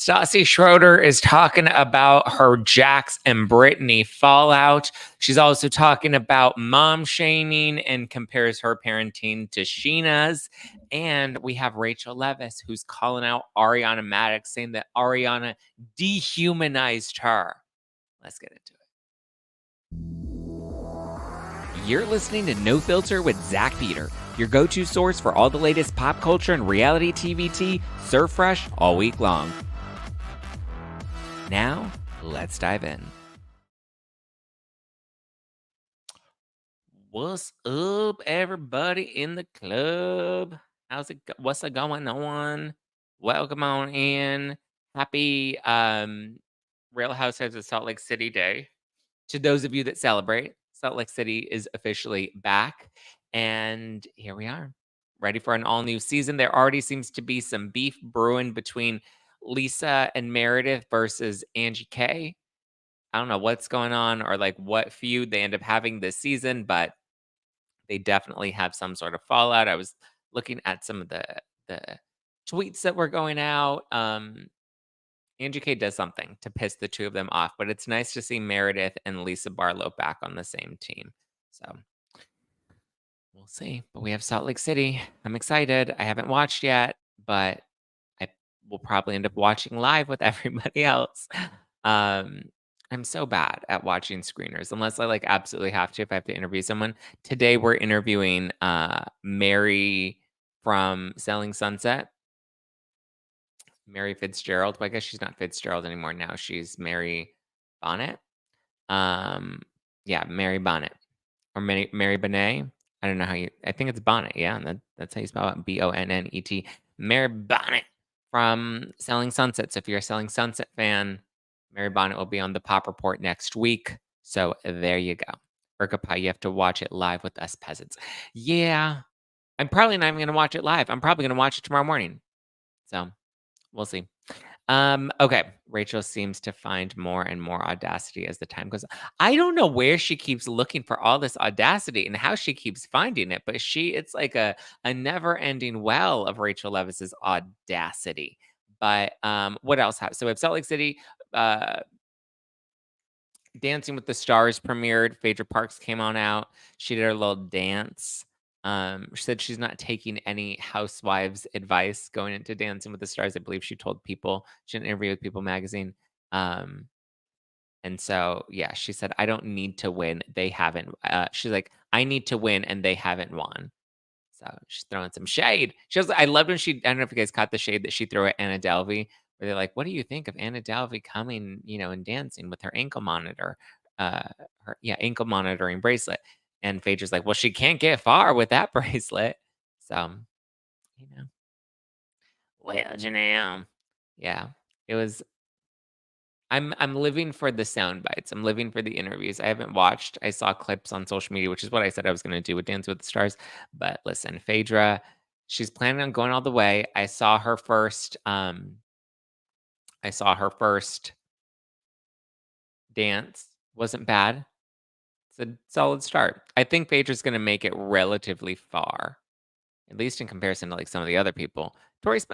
Stassi Schroeder is talking about her Jax and Brittany fallout. She's also talking about mom shaming and compares her parenting to Sheena's. And we have Rachel Leviss, who's calling out Ariana Madix, saying that Ariana dehumanized her. Let's get into it. You're listening to No Filter with Zack Peter, your go-to source for all the latest pop culture and reality TV tea, served fresh all week long. Now, let's dive in. What's up, everybody in the club? What's going on? Welcome on in. Happy Real Housewives of Salt Lake City Day. To those of you that celebrate, Salt Lake City is officially back. And here we are, ready for an all-new season. There already seems to be some beef brewing between Lisa and Meredith versus Angie K. I don't know what's going on or like what feud they end up having this season, but they definitely have some sort of fallout. I was looking at some of the tweets that were going out. Angie K does something to piss the two of them off, but it's nice to see Meredith and Lisa Barlow back on the same team. So we'll see. But we have Salt Lake City. I'm excited. I haven't watched yet, but I will probably end up watching live with everybody else. I'm so bad at watching screeners unless I like absolutely have to if I have to interview someone. Today we're interviewing Mary from Selling Sunset. Mary Fitzgerald. Well, I guess she's not Fitzgerald anymore now. She's Mary Bonnet. Yeah, Mary Bonnet. Or Mary Bonnet. I don't know how you I think it's Bonnet, yeah. That's how you spell it. Bonnet. Mary Bonnet from Selling Sunset. So if you're a Selling Sunset fan, Mary Bonnet will be on the Pop Report next week. So there you go. Burka Pie, you have to watch it live with us peasants. Yeah. I'm probably not even gonna watch it live. I'm probably gonna watch it tomorrow morning. So we'll see. Okay. Rachel seems to find more and more audacity as the time goes on. I don't know where she keeps looking for all this audacity and how she keeps finding it, but it's like a never-ending well of Rachel Levis's audacity. But what else so we have Salt Lake City, Dancing with the Stars premiered. Phaedra Parks came on out. She did her little dance. She said she's not taking any housewives advice going into Dancing with the Stars. I believe she told People. She did an interview with People magazine. And so, yeah, she said, I don't need to win. They haven't. She's like, I need to win and they haven't won. So she's throwing some shade. I loved when I don't know if you guys caught the shade that she threw at Anna Delvey, where they're like, what do you think of Anna Delvey coming, and dancing with her ankle monitor, ankle monitoring bracelet? And Phaedra's like, well, she can't get far with that bracelet. So, well, Janelle. Yeah, it was. I'm living for the sound bites. I'm living for the interviews. I haven't watched. I saw clips on social media, which is what I said I was going to do with Dance with the Stars. But listen, Phaedra, she's planning on going all the way. I saw her first dance. Wasn't bad. It's a solid start. I think Phaedra's going to make it relatively far, at least in comparison to like some of the other people.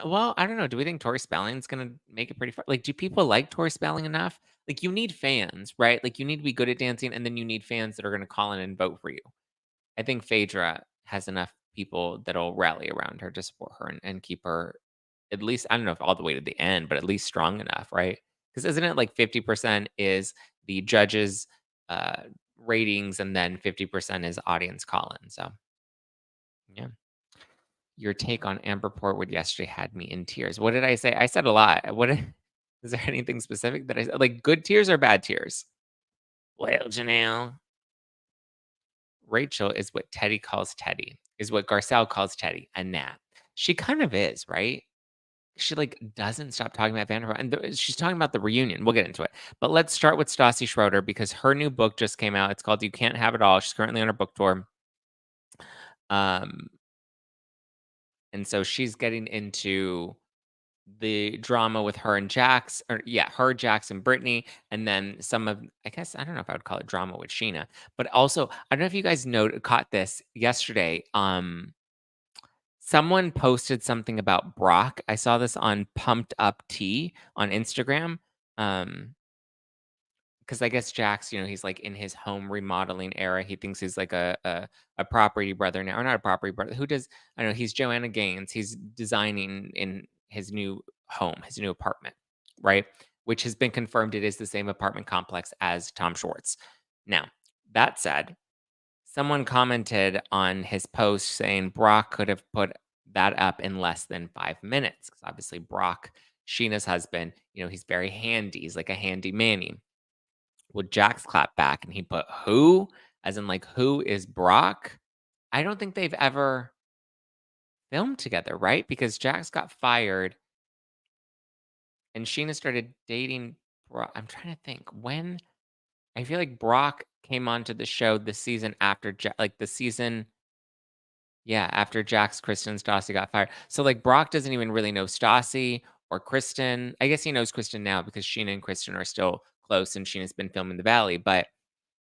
Well, I don't know. Do we think Tori Spelling's gonna make it pretty far? Like, do people like Tori Spelling enough? Like, you need fans, right? Like, you need to be good at dancing, and then you need fans that are gonna call in and vote for you. I think Phaedra has enough people that'll rally around her to support her and keep her at least, I don't know if all the way to the end, but at least strong enough, right? Because isn't it like 50% is the judges' ratings, and then 50% is audience call-in? So, yeah. Your take on Amber Portwood yesterday had me in tears. What did I say? I said a lot. Is there anything specific that I said? Like good tears or bad tears? Well, Janelle. Rachel is what Teddy calls Teddy, is what Garcelle calls Teddy, a gnat. She kind of is, right? She like doesn't stop talking about Vanderpump, and she's talking about the reunion. We'll get into it, but let's start with Stassi Schroeder because her new book just came out. It's called "You Can't Have It All." She's currently on her book tour. And so she's getting into the drama with her and Jax, her, Jax, and Brittany, and then some of, I guess, I don't know if I would call it drama with Scheana, but also, I don't know if you guys caught this yesterday. someone posted something about Brock. I saw this on Pumped Up Tea on Instagram. Um, because I guess Jax, he's like in his home remodeling era. He thinks he's like a property brother now, or not a property brother. Who does? I don't know. He's Joanna Gaines. He's designing in his new home, his new apartment, right? Which has been confirmed. It is the same apartment complex as Tom Schwartz. Now, that said, someone commented on his post saying Brock could have put that up in less than 5 minutes. Because obviously, Brock, Sheena's husband, he's very handy. He's like a handy manny. Would Jax clap back and he put who? As in, like, who is Brock? I don't think they've ever filmed together, right? Because Jax got fired and Sheena started dating Brock. I'm trying to think when. I feel like Brock came onto the show the season after, like the season, yeah, after Jax, Kristen, and Stassi got fired. So, like, Brock doesn't even really know Stassi or Kristen. I guess he knows Kristen now because Sheena and Kristen are still close and Sheena's been filming The Valley. But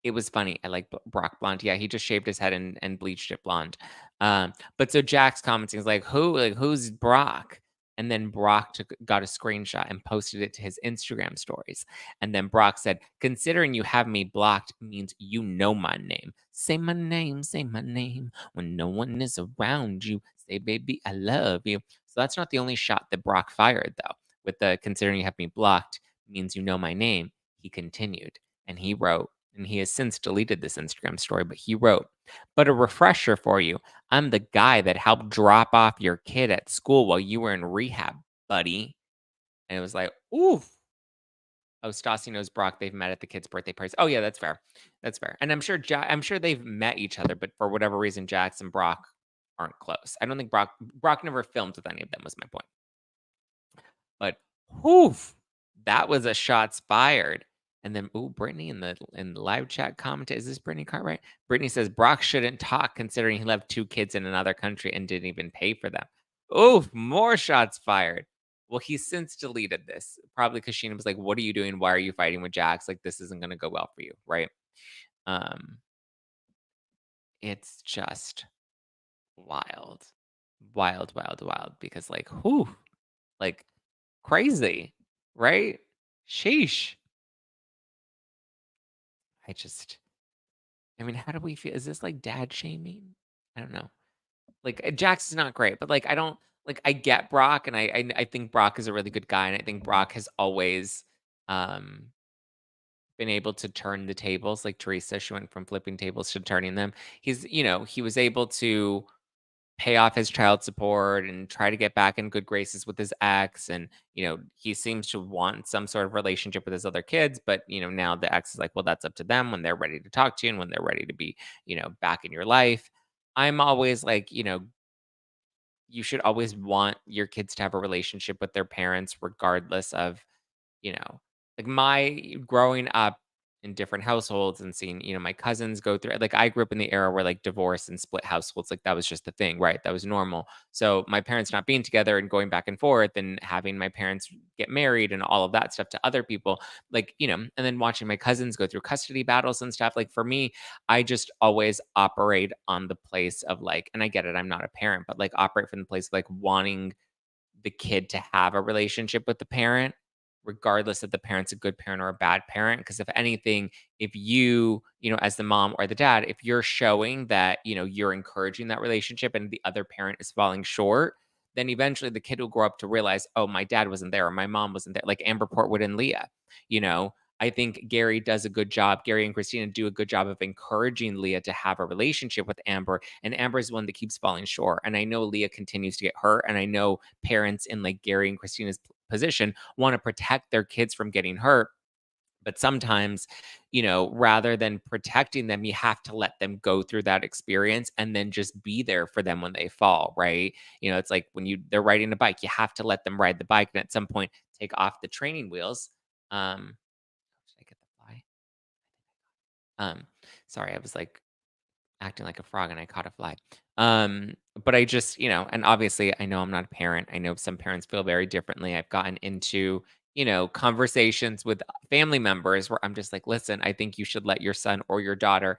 it was funny. I like Brock blonde. Yeah, he just shaved his head and bleached it blonde. But so Jack's commenting is like, "Who? Like, who's Brock?" And then Brock got a screenshot and posted it to his Instagram stories. And then Brock said, "Considering you have me blocked means you know my name. Say my name when no one is around you. Say, baby, I love you." So that's not the only shot that Brock fired, though. With the "considering you have me blocked means you know my name," he continued and he wrote, and he has since deleted this Instagram story, but he wrote, "But a refresher for you. I'm the guy that helped drop off your kid at school while you were in rehab, buddy." And it was like, oof. Oh, Stassi knows Brock. They've met at the kid's birthday parties. Oh yeah, that's fair. That's fair. And I'm sure they've met each other, but for whatever reason, Jax and Brock aren't close. I don't think Brock never filmed with any of them. Was my point. But whew, that was a shots fired. And then, ooh, Brittany in the live chat comment, is this Brittany Cartwright? Brittany says Brock shouldn't talk considering he left 2 kids in another country and didn't even pay for them. Ooh, more shots fired. Well, he's since deleted this, probably because Sheena was like, "What are you doing? Why are you fighting with Jax? Like, this isn't gonna go well for you, right?" Um, it's just wild. Wild, wild, wild. Because like, whew, like crazy, right? Sheesh. I just I mean, how do we feel? Is this like dad shaming? I don't know. Like Jax is not great, but like I don't like I get Brock and I think Brock is a really good guy and I think Brock has always um been able to turn the tables like Teresa. She went from flipping tables to turning them. He was able to pay off his child support and try to get back in good graces with his ex. And, he seems to want some sort of relationship with his other kids. But, now the ex is like, well, that's up to them when they're ready to talk to you and when they're ready to be, back in your life. I'm always like, you should always want your kids to have a relationship with their parents, regardless of like my growing up in different households and seeing, my cousins go through like I grew up in the era where like divorce and split households, like that was just the thing, right? That was normal. So my parents not being together and going back and forth and having my parents get married and all of that stuff to other people, like, and then watching my cousins go through custody battles and stuff. Like for me, I just always operate on the place of like, and I get it, I'm not a parent, but like operate from the place of like wanting the kid to have a relationship with the parent, regardless if the parent's a good parent or a bad parent. Because if anything, if as the mom or the dad, if you're showing that, you're encouraging that relationship and the other parent is falling short, then eventually the kid will grow up to realize, oh, my dad wasn't there or my mom wasn't there, like Amber Portwood and Leah, you know. I think Gary does a good job. Gary and Christina do a good job of encouraging Leah to have a relationship with Amber. And Amber is the one that keeps falling short. And I know Leah continues to get hurt. And I know parents in like Gary and Christina's position want to protect their kids from getting hurt. But sometimes, rather than protecting them, you have to let them go through that experience and then just be there for them when they fall, right? It's like when they're riding a bike, you have to let them ride the bike and at some point take off the training wheels. Did I get the fly? Um, Sorry, I was like acting like a frog and I caught a fly. But I just, and obviously I know I'm not a parent. I know some parents feel very differently. I've gotten into, conversations with family members where I'm just like, listen, I think you should let your son or your daughter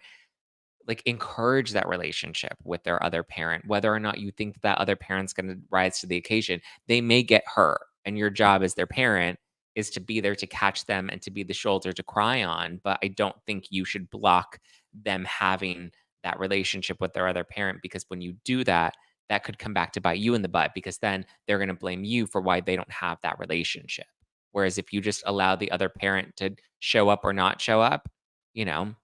like, encourage that relationship with their other parent, whether or not you think that that other parent's gonna rise to the occasion. They may get hurt, and your job as their parent is to be there to catch them and to be the shoulder to cry on, but I don't think you should block them having that relationship with their other parent, because when you do that, that could come back to bite you in the butt, because then they're gonna blame you for why they don't have that relationship. Whereas if you just allow the other parent to show up or not show up, you know,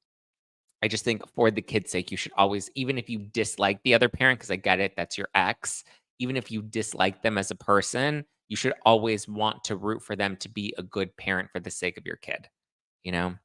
I just think for the kid's sake, you should always, even if you dislike the other parent, because I get it, that's your ex, even if you dislike them as a person, you should always want to root for them to be a good parent for the sake of your kid, you know?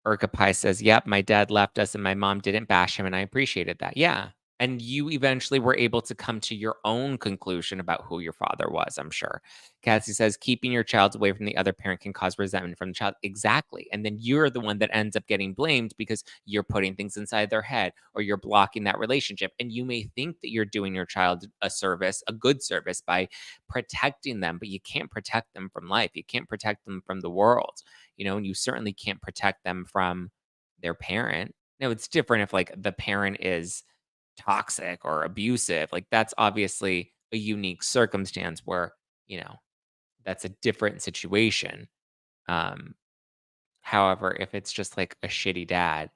Urkapai says, "Yep, my dad left us and my mom didn't bash him, and I appreciated that." Yeah. And you eventually were able to come to your own conclusion about who your father was, I'm sure. Cassie says, "Keeping your child away from the other parent can cause resentment from the child." Exactly. And then you're the one that ends up getting blamed because you're putting things inside their head or you're blocking that relationship. And you may think that you're doing your child a service, a good service, by protecting them, but you can't protect them from life. You can't protect them from the world, and you certainly can't protect them from their parent. Now, it's different if, like, the parent is toxic or abusive. Like, that's obviously a unique circumstance where, that's a different situation. Um, However, if it's just like a shitty dad,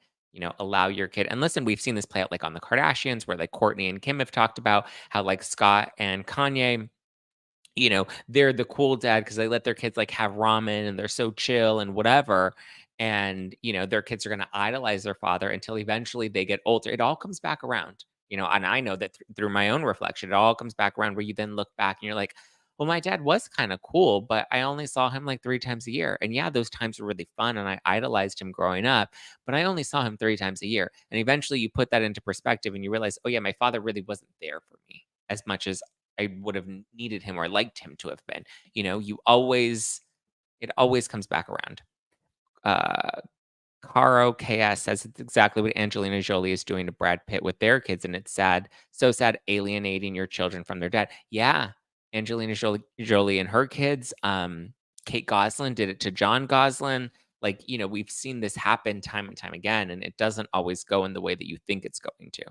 allow your kid. And listen, we've seen this play out like on the Kardashians, where like Courtney and Kim have talked about how like Scott and Kanye, they're the cool dad because they let their kids, like, have ramen and they're so chill and whatever, and, their kids are gonna idolize their father until eventually they get older. It all comes back around, and I know that through my own reflection, it all comes back around where you then look back and you're like, "Well, my dad was kinda cool, but I only saw him, like, 3 times a year, and yeah, those times were really fun, and I idolized him growing up, but I only saw him 3 times a year." And eventually you put that into perspective and you realize, "Oh, yeah, my father really wasn't there for me as much as I would have needed him or liked him to have been." You always it always comes back around. Uh, Caro KS says it's exactly what Angelina Jolie is doing to Brad Pitt with their kids, and it's sad, so sad, alienating your children from their dad. Yeah, Angelina Jolie and her kids. Kate Gosselin did it to John Gosselin. Like, we've seen this happen time and time again, and it doesn't always go in the way that you think it's going to.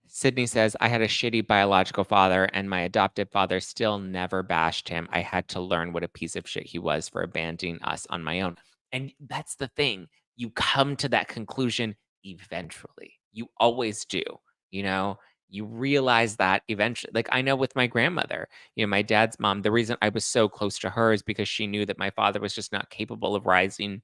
Sydney says, "I had a shitty biological father, and my adoptive father still never bashed him. I had to learn what a piece of shit he was for abandoning us on my own." And that's the thing. You come to that conclusion eventually. You always do. You know, you realize that eventually. Like, I know with my grandmother, my dad's mom, the reason I was so close to her is because she knew that my father was just not capable of rising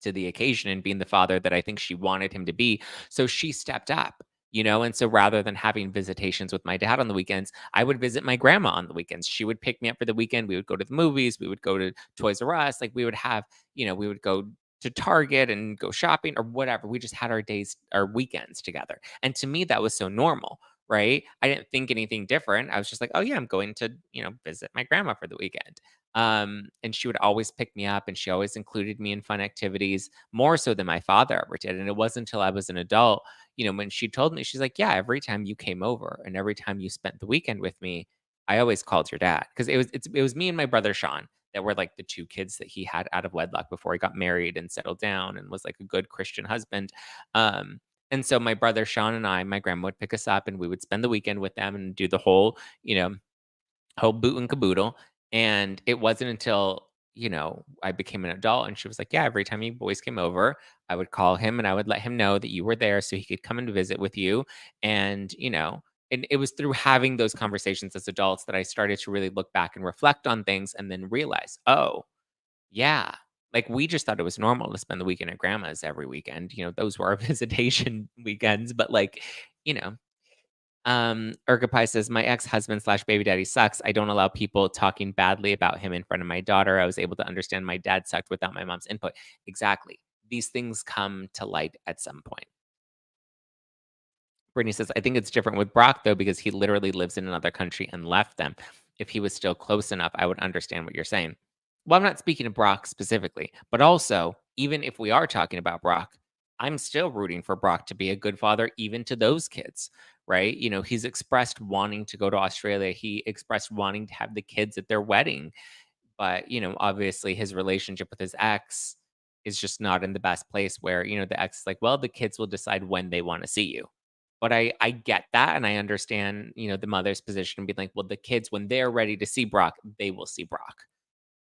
to the occasion and being the father that I think she wanted him to be. So she stepped up, and so rather than having visitations with my dad on the weekends, I would visit my grandma on the weekends. She would pick me up for the weekend. We would go to the movies, we would go to Toys R Us, like we would have, we would go to Target and go shopping or whatever. We just had our days, our weekends together. And to me, that was so normal. Right. I didn't think anything different. I was just like, oh, yeah, I'm going to, visit my grandma for the weekend. And she would always pick me up and she always included me in fun activities more so than my father ever did. And it wasn't until I was an adult, when she told me, she's like, "Yeah, every time you came over and every time you spent the weekend with me, I always called your dad." Because it was me and my brother Sean that were like the two kids that he had out of wedlock before he got married and settled down and was like a good Christian husband. And so my brother Sean and my grandma would pick us up and we would spend the weekend with them and do the whole boot and caboodle. And it wasn't until, I became an adult and she was like, "Yeah, every time you boys came over, I would call him and I would let him know that you were there so he could come and visit with you." And, and it was through having those conversations as adults that I started to really look back and reflect on things and then realize, oh, yeah. Like, we just thought it was normal to spend the weekend at grandma's every weekend. Those were our visitation weekends. But, like, you know, Urgapai says, "My ex-husband slash baby daddy sucks. I don't allow people talking badly about him in front of my daughter. I was able to understand my dad sucked without my mom's input." Exactly. These things come to light at some point. Brittany says, "I think it's different with Brock, though, because he literally lives in another country and left them. If he was still close enough, I would understand what you're saying." Well, I'm not speaking of Brock specifically, but also, even if we are talking about Brock, I'm still rooting for Brock to be a good father, even to those kids, right? He's expressed wanting to go to Australia. He expressed wanting to have the kids at their wedding. But, obviously his relationship with his ex is just not in the best place where, the ex is like, "Well, the kids will decide when they wanna see you." But I get that, and I understand, the mother's position being like, "Well, the kids, when they're ready to see Brock, they will see Brock."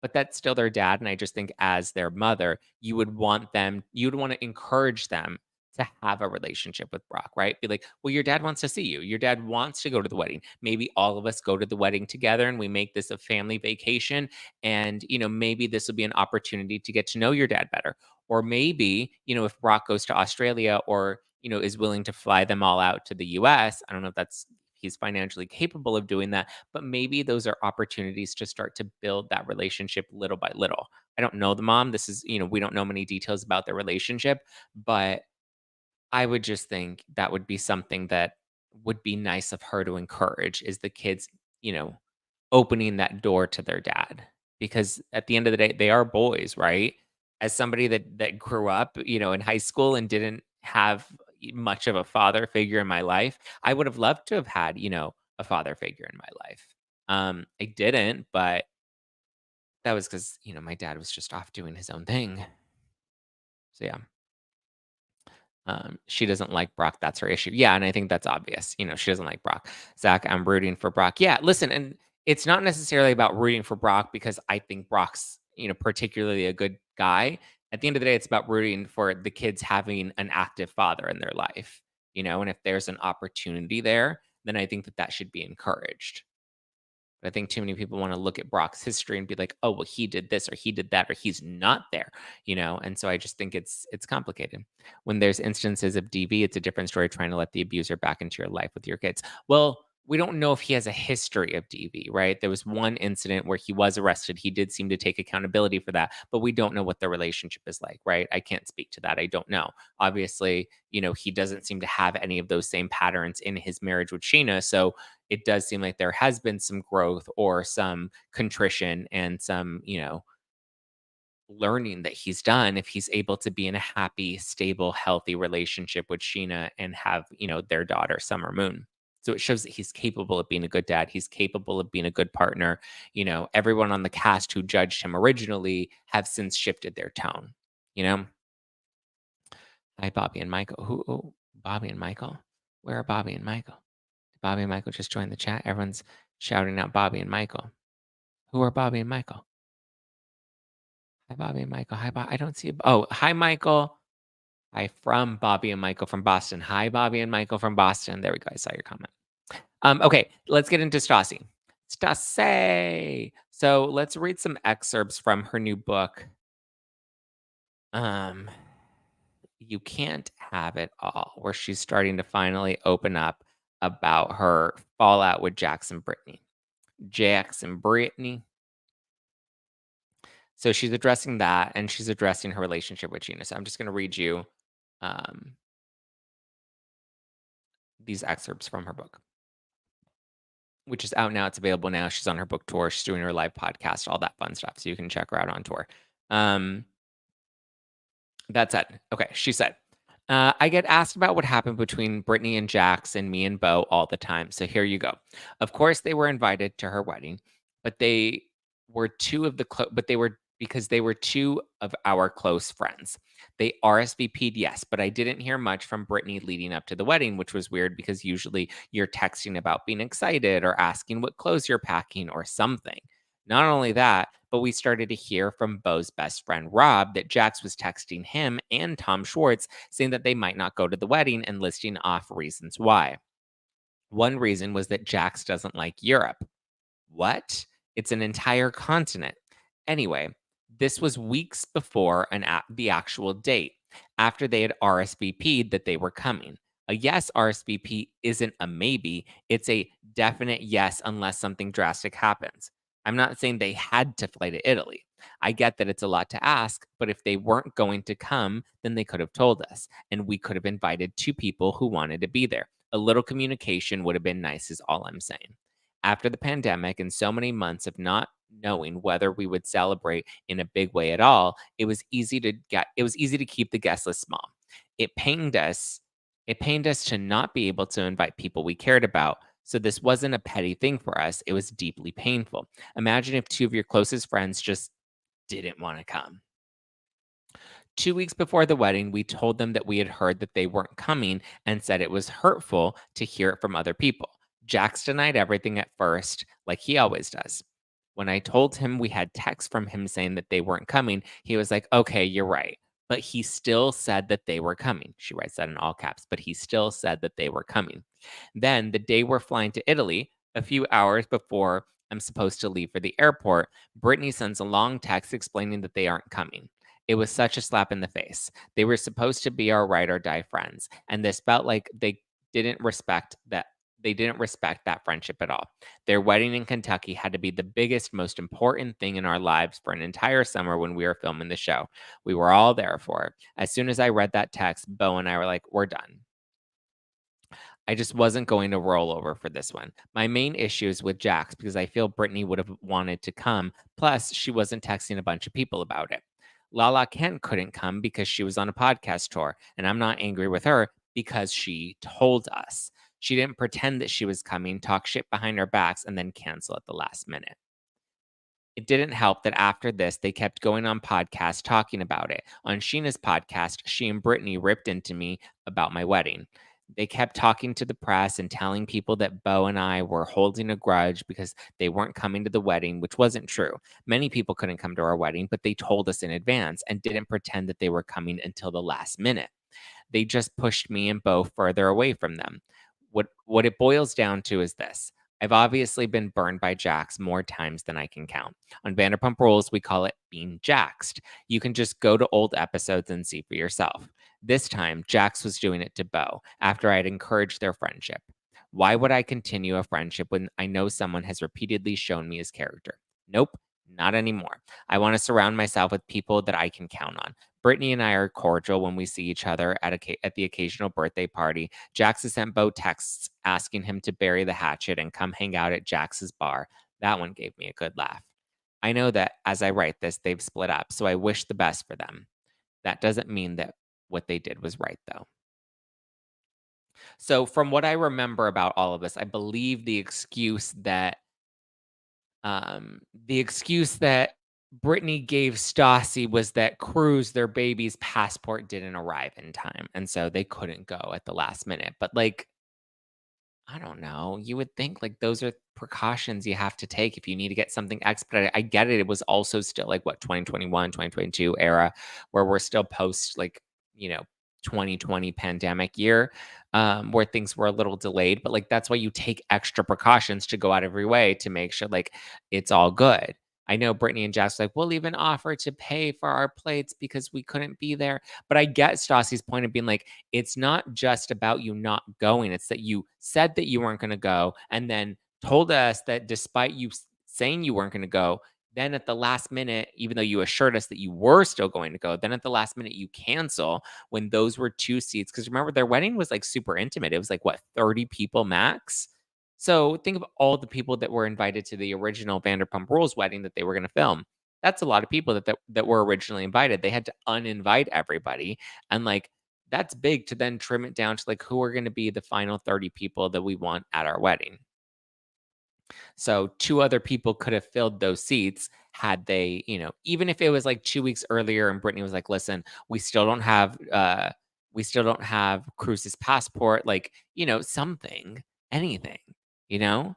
But that's still their dad, and I just think as their mother, you'd wanna encourage them to have a relationship with Brock, right? Be like, "Well, your dad wants to see you. Your dad wants to go to the wedding. Maybe all of us go to the wedding together and we make this a family vacation, and, maybe this will be an opportunity to get to know your dad better." Or maybe, if Brock goes to Australia or, is willing to fly them all out to the US, I don't know if that's he's financially capable of doing that, but maybe those are opportunities to start to build that relationship little by little. I don't know the mom. This is, we don't know many details about their relationship, but I would just think that would be something that would be nice of her to encourage is the kids, you know, opening that door to their dad. Because at the end of the day, they are boys, right? As somebody that grew up, in high school and didn't have much of a father figure in my life, I would have loved to have had, a father figure in my life. I didn't, but that was because, my dad was just off doing his own thing. So yeah. She doesn't like Brock. That's her issue. Yeah, and I think that's obvious. She doesn't like Brock. Zach, I'm rooting for Brock. Yeah, listen, and it's not necessarily about rooting for Brock because I think Brock's, particularly a good guy. At the end of the day, it's about rooting for the kids having an active father in their life, and if there's an opportunity there, then I think that that should be encouraged. But I think too many people want to look at Brock's history and be like, "Oh, well, he did this or he did that or he's not there," And so I just think it's complicated. When there's instances of DV, it's a different story trying to let the abuser back into your life with your kids. Well, we don't know if he has a history of DV, right? There was one incident where he was arrested. He did seem to take accountability for that, but we don't know what the relationship is like, right? I can't speak to that. I don't know. Obviously, he doesn't seem to have any of those same patterns in his marriage with Sheena. So it does seem like there has been some growth or some contrition and some, learning that he's done if he's able to be in a happy, stable, healthy relationship with Sheena and have, their daughter, Summer Moon. So it shows that he's capable of being a good dad. He's capable of being a good partner. Everyone on the cast who judged him originally have since shifted their tone, you know? Hi, Bobby and Michael. Bobby and Michael? Where are Bobby and Michael? Bobby and Michael just joined the chat. Everyone's shouting out Bobby and Michael. Who are Bobby and Michael? Hi, Bobby and Michael. Hi, Bob. I don't see. Oh, hi, Michael. Hi, from Bobby and Michael from Boston. Hi, Bobby and Michael from Boston. There we go. I saw your comment. Okay, let's get into Stassi. Stassi. So let's read some excerpts from her new book. You Can't Have It All, where she's starting to finally open up about her fallout with Jax and Brittany. Jax and Brittany. So she's addressing that, and she's addressing her relationship with Scheana. So I'm just going to read you um, these excerpts from her book, which is out now. It's available now. She's on her book tour. She's doing her live podcast, all that fun stuff. So you can check her out on tour. That said, okay, she said, I get asked about what happened between Brittany and Jax and me and Bo all the time. So here you go. Of course, they were invited to her wedding, but they were but they were because they were two of our close friends. They RSVP'd, yes, but I didn't hear much from Brittany leading up to the wedding, which was weird because usually you're texting about being excited or asking what clothes you're packing or something. Not only that, but we started to hear from Bo's best friend Rob that Jax was texting him and Tom Schwartz saying that they might not go to the wedding and listing off reasons why. One reason was that Jax doesn't like Europe. What? It's an entire continent. Anyway, this was weeks before the actual date, after they had RSVP'd that they were coming. A yes RSVP isn't a maybe, it's a definite yes unless something drastic happens. I'm not saying they had to fly to Italy. I get that it's a lot to ask, but if they weren't going to come, then they could have told us, and we could have invited two people who wanted to be there. A little communication would have been nice, is all I'm saying. After the pandemic and so many months of not knowing whether we would celebrate in a big way at all, it was easy to keep the guest list small. It pained us it pained us to not be able to invite people we cared about. So this wasn't a petty thing for us. It was deeply painful. Imagine if two of your closest friends just didn't want to come. 2 weeks before the wedding, we told them that we had heard that they weren't coming and said it was hurtful to hear it from other people. Jax denied everything at first, like he always does. When I told him we had texts from him saying that they weren't coming, he was like, okay, you're right. But he still said that they were coming. She writes that in all caps, but he still said that they were coming. Then, the day we're flying to Italy, a few hours before I'm supposed to leave for the airport, Brittany sends a long text explaining that they aren't coming. It was such a slap in the face. They were supposed to be our ride or die friends, and this felt like didn't respect that they didn't respect that friendship at all. Their wedding in Kentucky had to be the biggest, most important thing in our lives for an entire summer when we were filming the show. We were all there for it. As soon as I read that text, Bo and I were like, we're done. I just wasn't going to roll over for this one. My main issue is with Jax because I feel Brittany would have wanted to come. Plus, she wasn't texting a bunch of people about it. Lala Kent couldn't come because she was on a podcast tour, and I'm not angry with her because she told us. She didn't pretend that she was coming, talk shit behind our backs, and then cancel at the last minute. It didn't help that after this, they kept going on podcasts talking about it. On Sheena's podcast, she and Brittany ripped into me about my wedding. They kept talking to the press and telling people that Bo and I were holding a grudge because they weren't coming to the wedding, which wasn't true. Many people couldn't come to our wedding, but they told us in advance and didn't pretend that they were coming until the last minute. They just pushed me and Bo further away from them. What it boils down to is this. I've obviously been burned by Jax more times than I can count. On Vanderpump Rules, we call it being jaxed. You can just go to old episodes and see for yourself. This time, Jax was doing it to Bo after I had encouraged their friendship. Why would I continue a friendship when I know someone has repeatedly shown me his character? Nope, not anymore. I want to surround myself with people that I can count on. Brittany and I are cordial when we see each other at the occasional birthday party. Jax has sent Bo texts asking him to bury the hatchet and come hang out at Jax's bar. That one gave me a good laugh. I know that as I write this, they've split up, so I wish the best for them. That doesn't mean that what they did was right, though. So, from what I remember about all of this, I believe the excuse that Brittany gave Stassi was that Cruz, their baby's passport didn't arrive in time, and so they couldn't go at the last minute. But, like, I don't know, you would think, like, those are precautions you have to take if you need to get something expedited. I get it, it was also still, like, what, 2021, 2022 era where we're still post, like, you know, 2020 pandemic year, where things were a little delayed, but, like, that's why you take extra precautions to go out of your way to make sure, like, it's all good. I know Brittany and Jax like, "We'll even offer to pay for our plates because we couldn't be there." But I get Stassi's point of being like, it's not just about you not going. It's that you said that you weren't going to go and then told us that despite you saying you weren't going to go, then at the last minute, even though you assured us that you were still going to go, then at the last minute you cancel when those were two seats. Because remember, their wedding was like super intimate. It was like what, 30 people max? So think of all the people that were invited to the original Vanderpump Rules wedding that they were going to film. That's a lot of people that were originally invited. They had to uninvite everybody, and like that's big to then trim it down to like who are going to be the final 30 people that we want at our wedding. So two other people could have filled those seats had they, even if it was like 2 weeks earlier and Brittany was like, listen, we still don't have Cruz's passport, like, something, anything, you know?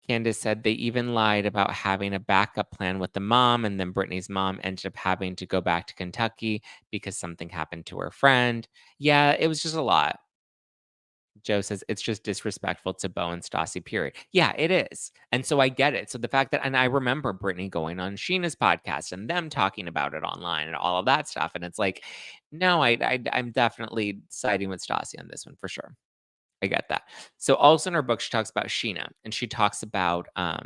Candace said they even lied about having a backup plan with the mom, and then Brittany's mom ended up having to go back to Kentucky because something happened to her friend. Yeah, it was just a lot. Joe says it's just disrespectful to Bo and Stassi, period. Yeah, it is. And so I get it. So the fact that, and I remember Brittany going on Sheena's podcast and them talking about it online and all of that stuff. And it's like, no, I'm definitely siding with Stassi on this one for sure. I get that. So also in her book, she talks about Sheena and she talks about I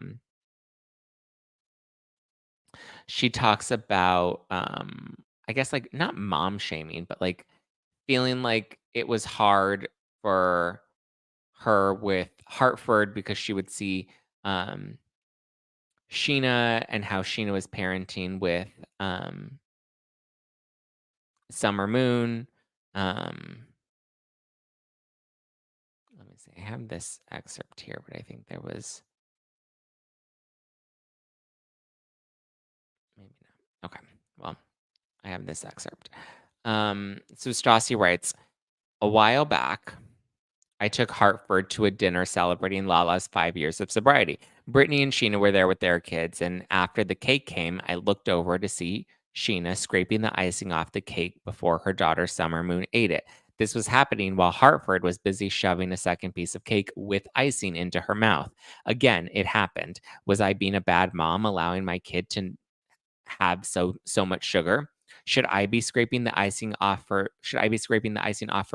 guess like not mom shaming, but like feeling like it was hard for her with Hartford because she would see um Sheena and how Sheena was parenting with Summer Moon. Um Let me see. I have this excerpt here, but I think there was maybe not. Okay. Well, I have this excerpt. So Stassi writes, a while back, I took Hartford to a dinner celebrating Lala's 5 years of sobriety. Brittany and Scheana were there with their kids, and after the cake came, I looked over to see Scheana scraping the icing off the cake before her daughter Summer Moon ate it. This was happening while Hartford was busy shoving a second piece of cake with icing into her mouth. Again, it happened. Was I being a bad mom, allowing my kid to have so much sugar? Should I be scraping the icing off for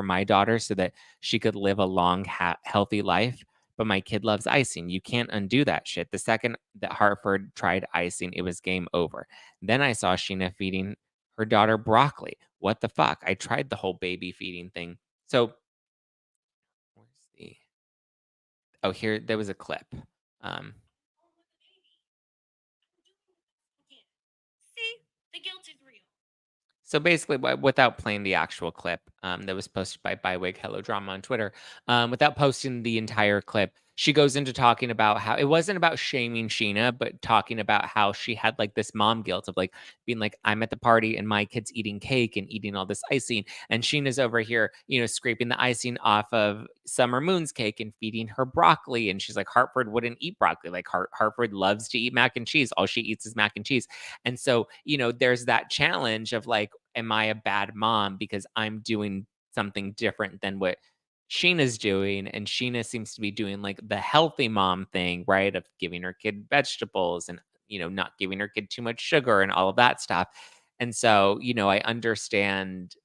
my daughter so that she could live a long, healthy life? But my kid loves icing. You can't undo that shit. The second that Hartford tried icing, it was game over. Then I saw Sheena feeding her daughter broccoli. What the fuck? I tried the whole baby feeding thing. So, where's the oh, here there was a clip. Um, See, the guilt is real. So basically, without playing the actual clip that was posted by Bywig Hello Drama on Twitter, without posting the entire clip, she goes into talking about how it wasn't about shaming Sheena, but talking about how she had like this mom guilt of like being like, I'm at the party and my kid's eating cake and eating all this icing. And Sheena's over here, scraping the icing off of Summer Moon's cake and feeding her broccoli. And she's like, Hartford wouldn't eat broccoli. Like Hartford loves to eat mac and cheese. All she eats is mac and cheese. And so, there's that challenge of like, am I a bad mom because I'm doing something different than what Sheena's doing? And Sheena seems to be doing like the healthy mom thing, right? Of giving her kid vegetables and, not giving her kid too much sugar and all of that stuff. And so, I understand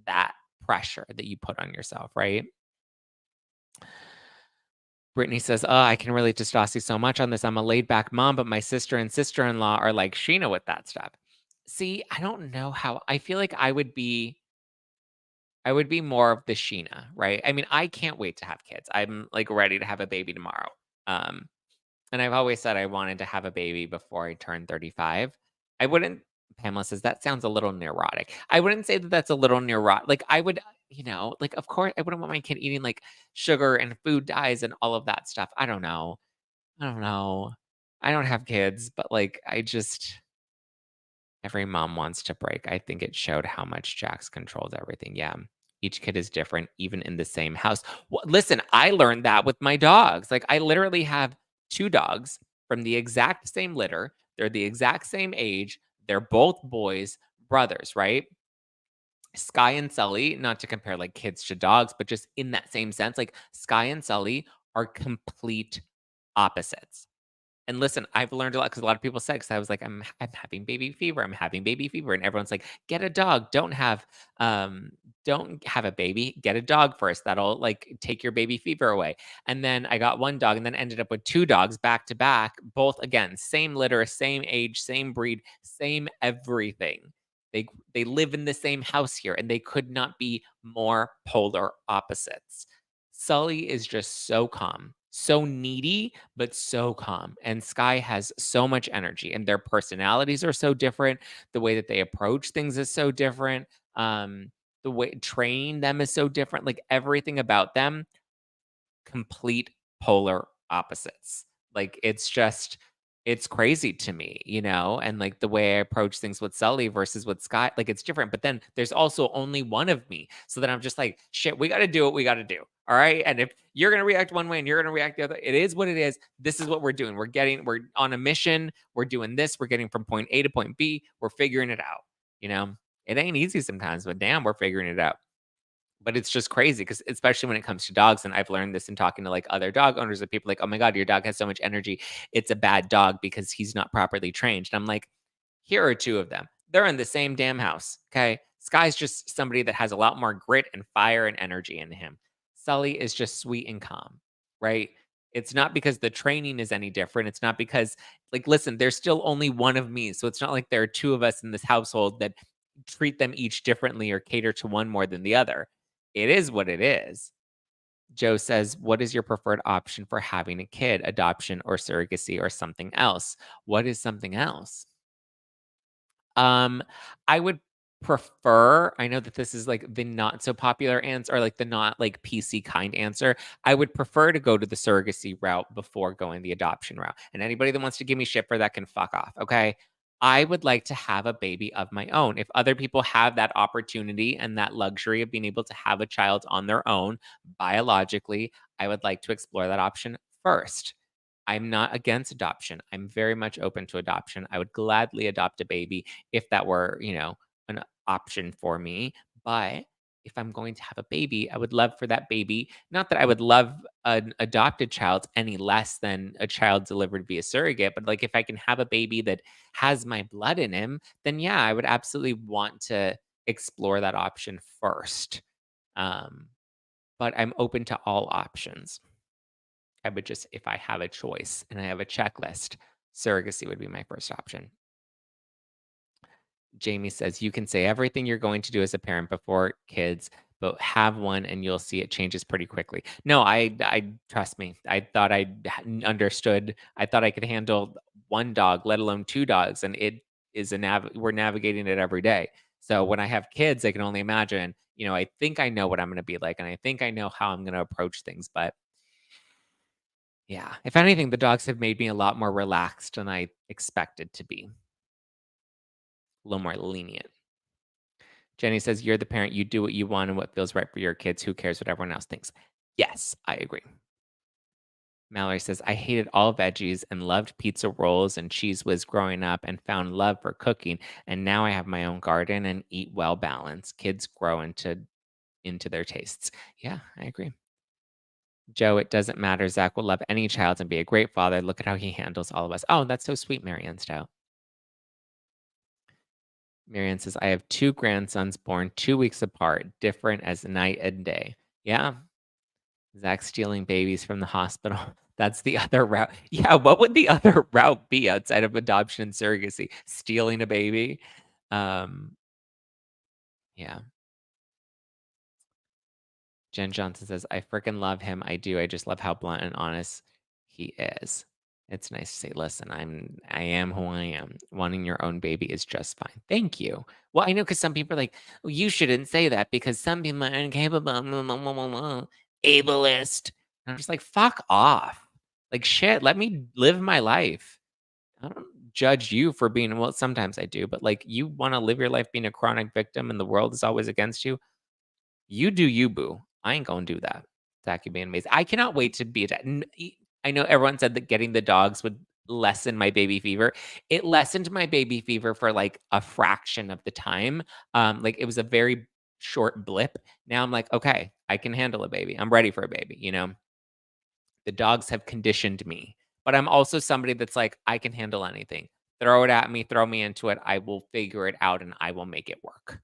that pressure that you put on yourself, right? Brittany says, "Oh, I can relate to Stassi so much on this. I'm a laid back mom, but my sister and sister-in-law are like Sheena with that stuff." See, I don't know how I feel like I would be more of the Sheena, right? I mean, I can't wait to have kids. I'm like ready to have a baby tomorrow. Um, and I've always said I wanted to have a baby before I turned 35. I wouldn't Pamela says that sounds a little neurotic. I wouldn't say that that's a little neurotic. Like I would, like of course I wouldn't want my kid eating like sugar and food dyes and all of that stuff. I don't know. I don't know. I don't have kids, but like I just every mom wants to break. I think it showed how much Jax controls everything. Yeah. Each kid is different, even in the same house. Listen, I learned that with my dogs. Like, I literally have two dogs from the exact same litter. They're the exact same age. They're both boys, brothers, right? Sky and Sully, not to compare like kids to dogs, but just in that same sense, like Sky and Sully are complete opposites. And listen, I've learned a lot because a lot of people said, because I was like, I'm having baby fever. I'm having baby fever. And everyone's like, get a dog. Don't have a baby. Get a dog first. That'll like take your baby fever away. And then I got one dog and then ended up with two dogs back to back, both again, same litter, same age, same breed, same everything. They live in the same house here and they could not be more polar opposites. Sully is just so calm, so needy, but so calm. And Sky has so much energy, and their personalities are so different. The way that they approach things is so different. Um, the way training them is so different. Like everything about them, complete polar opposites. Like it's crazy to me, and like the way I approach things with Sully versus with Scott, like it's different. But then there's also only one of me. So then I'm just like, shit, we got to do what we got to do. All right. And if you're going to react one way and you're going to react the other, it is what it is. This is what we're doing. We're on a mission. We're doing this. We're getting from point A to point B. We're figuring it out. You know, it ain't easy sometimes, but damn, we're figuring it out. But it's just crazy because especially when it comes to dogs, and I've learned this in talking to like other dog owners and people like, oh my God, your dog has so much energy. It's a bad dog because he's not properly trained. And I'm like, here are two of them. They're in the same damn house. Okay. Sky's just somebody that has a lot more grit and fire and energy in him. Sully is just sweet and calm, right? It's not because the training is any different. It's not because, like, listen, there's still only one of me. So it's not like there are two of us in this household that treat them each differently or cater to one more than the other. It is what it is. Joe says, what is your preferred option for having a kid? Adoption or surrogacy or something else? What is something else? Um, I would prefer, I know that this is like the not so popular answer or like the not like PC kind answer. I would prefer to go to the surrogacy route before going the adoption route. And anybody that wants to give me shit for that can fuck off. Okay. I would like to have a baby of my own. If other people have that opportunity and that luxury of being able to have a child on their own biologically, I would like to explore that option first. I'm not against adoption. I'm very much open to adoption. I would gladly adopt a baby if that were, an option for me. But if I'm going to have a baby, I would love for that baby, not that I would love an adopted child any less than a child delivered via surrogate, but like if I can have a baby that has my blood in him, then yeah, I would absolutely want to explore that option first. Um, but I'm open to all options. I would just, if I have a choice and I have a checklist, surrogacy would be my first option. Jamie says, you can say everything you're going to do as a parent before kids, but have one and you'll see it changes pretty quickly. No, I trust me. I thought I understood. I thought I could handle one dog, let alone two dogs. And it is we're navigating it every day. So when I have kids, I can only imagine, I think I know what I'm going to be like. And I think I know how I'm going to approach things. But yeah, if anything, the dogs have made me a lot more relaxed than I expected to be, a little more lenient. Jenny says, "You're the parent. You do what you want and what feels right for your kids. Who cares what everyone else thinks?" Yes, I agree. Mallory says, "I hated all veggies and loved pizza rolls and cheese whiz growing up and found love for cooking. And now I have my own garden and eat well balanced. Kids grow into their tastes." Yeah, I agree. Joe, it doesn't matter. Zach will love any child and be a great father. Look at how he handles all of us. Oh, that's so sweet, Marianne Stout. Marianne says, I have two grandsons born 2 weeks apart, different as night and day. Yeah. Zach stealing babies from the hospital. That's the other route. Yeah. What would the other route be outside of adoption and surrogacy? Stealing a baby? Um, yeah. Jen Johnson says, I freaking love him. I do. I just love how blunt and honest he is. It's nice to say, listen, I am who I am. Wanting your own baby is just fine. Thank you. Well, I know because some people are like, "Well, you shouldn't say that because some people are incapable, blah, blah, blah, blah, blah, blah, ableist." And I'm just like, fuck off. Like shit, let me live my life. I don't judge you for being well, sometimes I do, but like you want to live your life being a chronic victim and the world is always against you. You do you, boo. I ain't gonna do that. That could be amazing. I cannot wait to be a dad. I know everyone said that getting the dogs would lessen my baby fever. It lessened my baby fever for like a fraction of the time. Like it was a very short blip. Now I'm like, okay, I can handle a baby. I'm ready for a baby. The dogs have conditioned me, but I'm also somebody that's like, I can handle anything. Throw it at me, throw me into it. I will figure it out and I will make it work.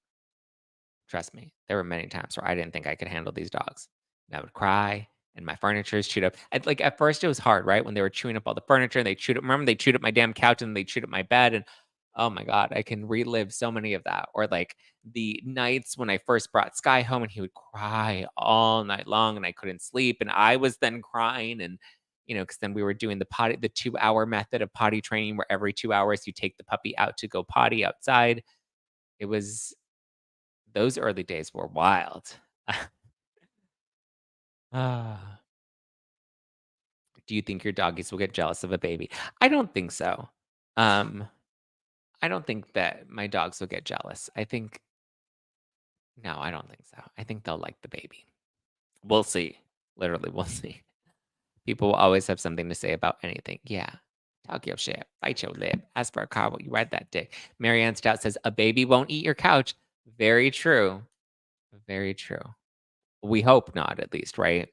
Trust me, there were many times where I didn't think I could handle these dogs. And I would cry, and my furniture is chewed up. Like at first, it was hard, right? When they were chewing up all the furniture, and they chewed up. Remember, they chewed up my damn couch, and they chewed up my bed, and oh my god, I can relive so many of that. Or like the nights when I first brought Sky home, and he would cry all night long, and I couldn't sleep, and I was then crying, and because then we were doing the 2-hour method of potty training, where every 2 hours you take the puppy out to go potty outside. It was those early days were wild. Ah. Do you think your doggies will get jealous of a baby? I don't think so. Um, I don't think that my dogs will get jealous. No, I don't think so. I think they'll like the baby. We'll see. Literally, we'll see. People will always have something to say about anything. Yeah. Talk your shit. Bite your lip. Ask for a car while you ride that dick. Marianne Stout says, a baby won't eat your couch. Very true. Very true. We hope not, at least, right?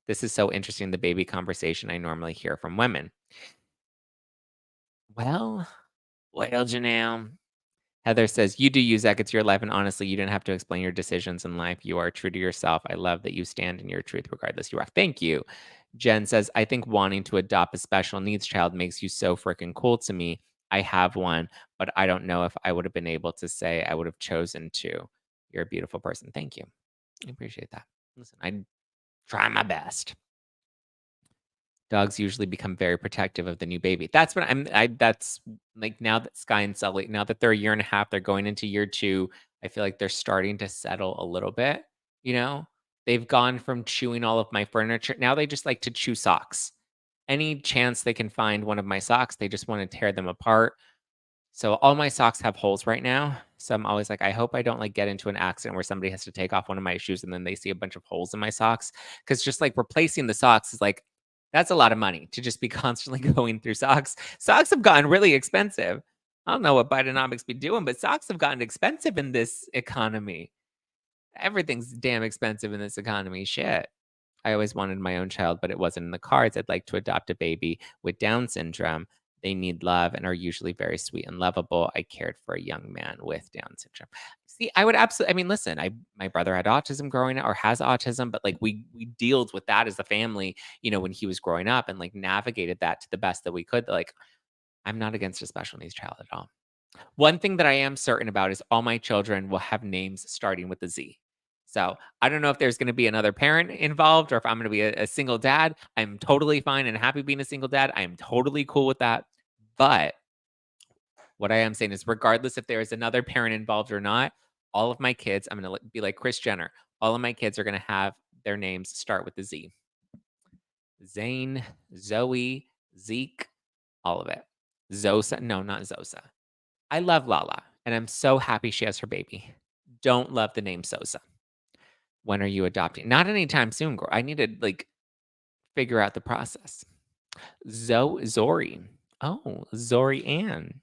This is so interesting, the baby conversation I normally hear from women. Well, Janelle. Heather says, you do you, Zach. It's your life. And honestly, you didn't have to explain your decisions in life. You are true to yourself. I love that you stand in your truth regardless. You are. Thank you. Jen says, I think wanting to adopt a special needs child makes you so freaking cool to me. I have one, but I don't know if I would have been able to say I would have chosen to. You're a beautiful person. Thank you. I appreciate that. Listen, I try my best. Dogs usually become very protective of the new baby. That's what that's like now that Sky and Sully, now that they're a year and a half, they're going into year 2, I feel like they're starting to settle a little bit, you know? They've gone from chewing all of my furniture. Now they just like to chew socks. Any chance they can find one of my socks, they just want to tear them apart. So all my socks have holes right now. So I'm always like, I hope I don't like get into an accident where somebody has to take off one of my shoes and then they see a bunch of holes in my socks. Cause just like replacing the socks is like, that's a lot of money to just be constantly going through socks. Socks have gotten really expensive. I don't know what Bidenomics be doing, but socks have gotten expensive in this economy. Everything's damn expensive in this economy. Shit. I always wanted my own child, but it wasn't in the cards. I'd like to adopt a baby with Down syndrome. They need love and are usually very sweet and lovable. I cared for a young man with Down syndrome. See, I would absolutely. I mean, listen. My brother had autism growing up, or has autism, but like we dealt with that as a family. When he was growing up, and like navigated that to the best that we could. Like, I'm not against a special needs child at all. One thing that I am certain about is all my children will have names starting with a Z. So I don't know if there's going to be another parent involved or if I'm going to be a single dad. I'm totally fine and happy being a single dad. I am totally cool with that. But what I am saying is, regardless if there is another parent involved or not, all of my kids, I'm going to be like Kris Jenner. All of my kids are going to have their names start with the Z. Zane, Zoe, Zeke, all of it. Zosa. No, not Zosa. I love Lala, and I'm so happy she has her baby. Don't love the name Sosa. When are you adopting? Not anytime soon, girl. I need to like figure out the process. Zori. Oh, Zori Ann.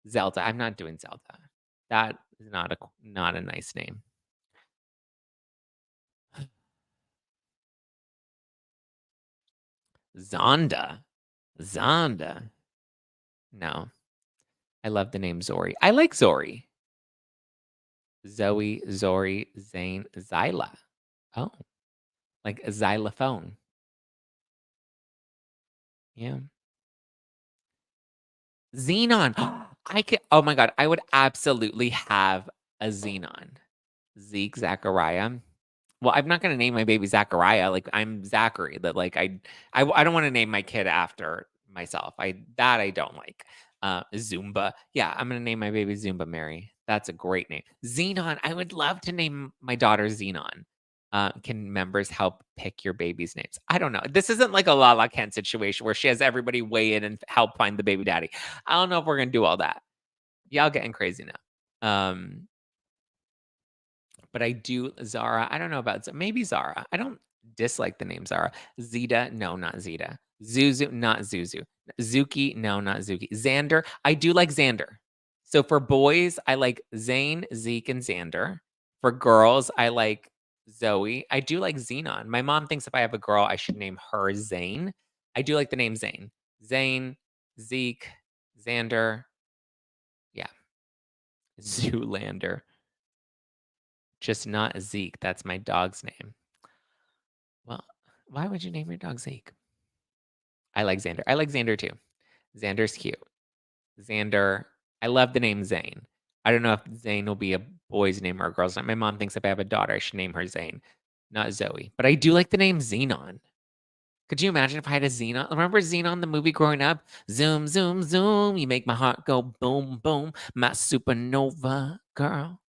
Zelda. I'm not doing Zelda. That is not a nice name. Zonda. Zonda. No. I love the name Zori. I like Zori. Zoe, Zori, Zane, Zyla. Oh, like a xylophone. Yeah. Xenon. I could. Oh my god, I would absolutely have a Xenon. Zeke, Zachariah. Well, I'm not gonna name my baby Zachariah. Like I'm Zachary. That like I don't want to name my kid after myself. I don't like. Zumba. Yeah, I'm gonna name my baby Zumba Mary. That's a great name. Xenon. I would love to name my daughter Xenon. Can members help pick your baby's names? I don't know. This isn't like a Lala Kent situation where she has everybody weigh in and help find the baby daddy. I don't know if we're gonna do all that. Y'all getting crazy now. But I do Zara. I don't know about maybe Zara. I don't dislike the name Zara. Zeta, no, not Zeta. Zuzu, not Zuzu. Zuki, no, not Zuki. Xander, I do like Xander. So for boys, I like Zane, Zeke, and Xander. For girls, I like Zoe. I do like Xenon. My mom thinks if I have a girl, I should name her Zane. I do like the name Zane. Zane, Zeke, Xander. Yeah. Zoolander. Just not Zeke. That's my dog's name. Well, why would you name your dog Zeke? I like Xander. I like Xander too. Xander's cute. Xander. I love the name Zane. I don't know if Zane will be a boy's name or a girl's name. My mom thinks if I have a daughter, I should name her Zane, not Zoe. But I do like the name Xenon. Could you imagine if I had a Xenon? Remember Xenon, the movie growing up? Zoom, zoom, zoom. You make my heart go boom, boom. My supernova girl.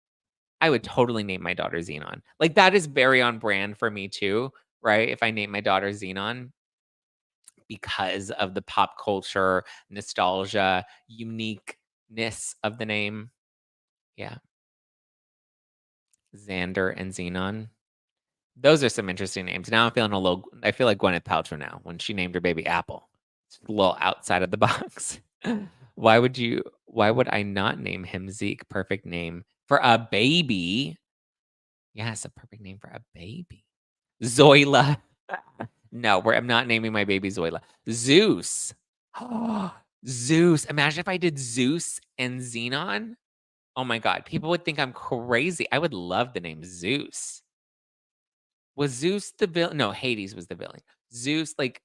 I would totally name my daughter Xenon. Like, that is very on brand for me too, right? If I name my daughter Xenon because of the pop culture, nostalgia, uniqueness of the name. Yeah. Xander and Xenon. Those are some interesting names. Now I'm feeling a little, I feel like Gwyneth Paltrow now when she named her baby Apple. It's a little outside of the box. Why would I not name him Zeke? Perfect name for a baby. Yes, a perfect name for a baby. Zoila. No, I'm not naming my baby Zoila. Zeus. Zeus. Imagine if I did Zeus and Xenon. Oh my god, people would think I'm crazy. I would love the name Zeus. Was Zeus the villain? No, Hades was the villain. Zeus, like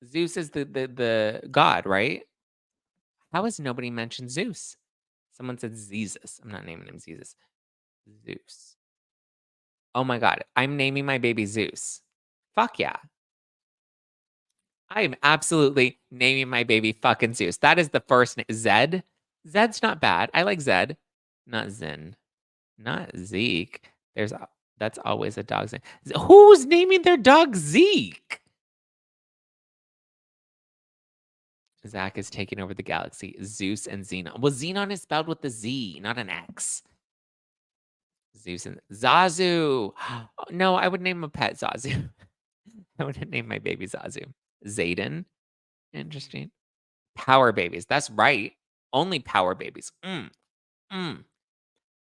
Zeus is the god, right? How has nobody mentioned Zeus? Someone said Zeus. I'm not naming him Zeus. Zeus. Oh my god, I'm naming my baby Zeus. Fuck yeah. I am absolutely naming my baby fucking Zeus. That is the first name. Zed? Zed's not bad. I like Zed. Not Zen. Not Zeke. That's always a dog's name. Who's naming their dog Zeke? Zack is taking over the galaxy. Zeus and Xenon. Well, Xenon is spelled with a Z, not an X. Zeus and Zazu. No, I would name a pet Zazu. I wouldn't name my baby Zazu. Zayden. Interesting. Power babies. That's right. Only power babies.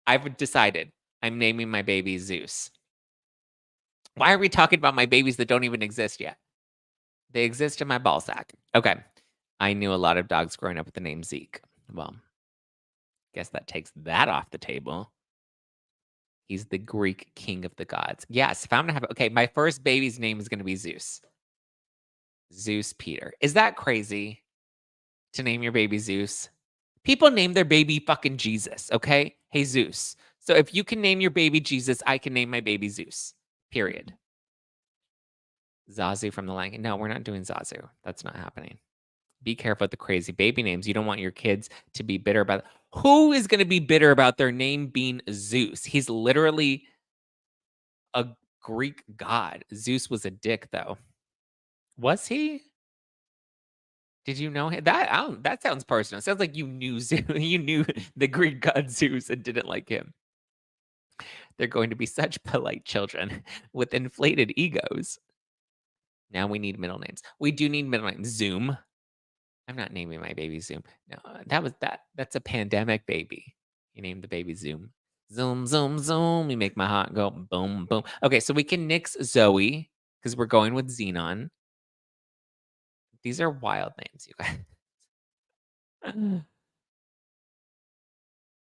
I've decided I'm naming my baby Zeus. Why are we talking about my babies that don't even exist yet? They exist in my ball sack. Okay. I knew a lot of dogs growing up with the name Zeke. Well, guess that takes that off the table. He's the Greek king of the gods. Yes, if I'm gonna have okay, my first baby's name is gonna be Zeus. Zeus Peter. Is that crazy to name your baby Zeus? People name their baby fucking Jesus, okay? Hey Zeus. So if you can name your baby Jesus, I can name my baby Zeus. Period. Zazu from the Lion. No, we're not doing Zazu. That's not happening. Be careful with the crazy baby names. You don't want your kids to be bitter about. Who is going to be bitter about their name being Zeus? He's literally a Greek god. Zeus was a dick, though. Was he? Did you know him? That sounds personal. Sounds like you knew Zeus. You knew the Greek god Zeus and didn't like him. They're going to be such polite children with inflated egos. Now we need middle names. We do need middle names. Zoom. I'm not naming my baby Zoom. No, that's a pandemic baby. You name the baby Zoom. Zoom, zoom, zoom. You make my heart go boom, boom. Okay, so we can nix Zoe because we're going with Xenon. These are wild names, you guys.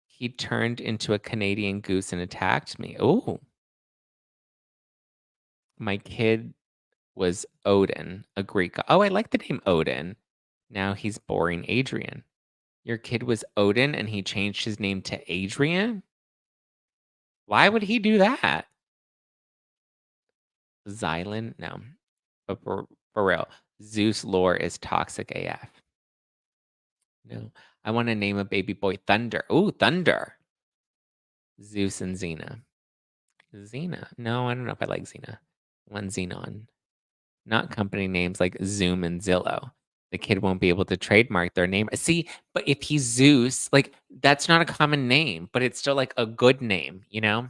He turned into a Canadian goose and attacked me. Oh. My kid was Odin, a Greek. Oh, I like the name Odin. Now he's boring Adrian. Your kid was Odin and he changed his name to Adrian? Why would he do that? Xylan? No. But for real, Zeus lore is toxic AF. No. I want to name a baby boy Thunder. Ooh, Thunder. Zeus and Xena. Xena. No, I don't know if I like Xena. One Xenon. Not company names like Zoom and Zillow. The kid won't be able to trademark their name. See, but if he's Zeus, like that's not a common name, but it's still like a good name, you know?